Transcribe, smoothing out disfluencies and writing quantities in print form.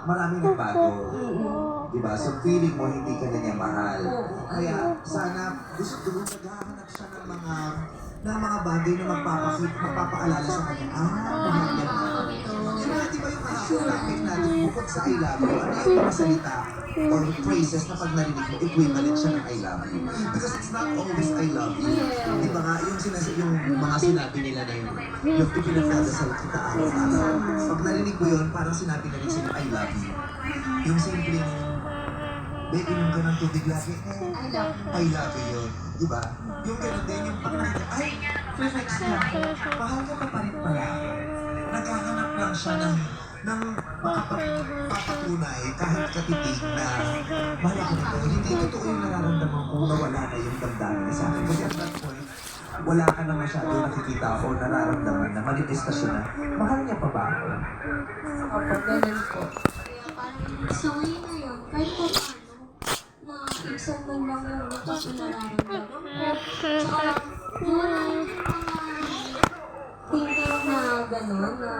maraming nagbago. Diba? So feeling mo hindi ka na niya mahal. Kaya sana gusto mo naghahanap siya ng mga bagay na magpapaalala sa kanya. Mahal niya na. Di ba yung kahapon topic natin, bukod sa I love you, ano yung mga salita or phrases na pag narinig mo, equivalent siya ng I love you. Because it's not always I love you. Di ba nga, yung mga sinabi nila na yung ipinagdadasal kita araw-araw. Pag narinig mo yun, parang sinabi na rin sila, I love you. Yung simpleng, babe, inom ka ng tubig lagi. I love you yun. Di ba? Yung gano'n din, yung pag nakita, ay, flex na. Mahal ka pa rin pala. Naghahanap lang siya ng makapatunay kahit katitig na mahal ako nito. Hindi totoo yung nararamdaman ko na wala na yung damdamin sa akin. Kasi at that point, wala ka na masyado nakikita o nararamdaman na manifestasyon na mahal niya pa ba ako? Opo, ganun po. Kaya parang sa ngayon na yun, kahit pa paano, na ibsan man lang yung lutos na nararamdaman ko. Tsaka, wala yung mga thinking na gano'n, na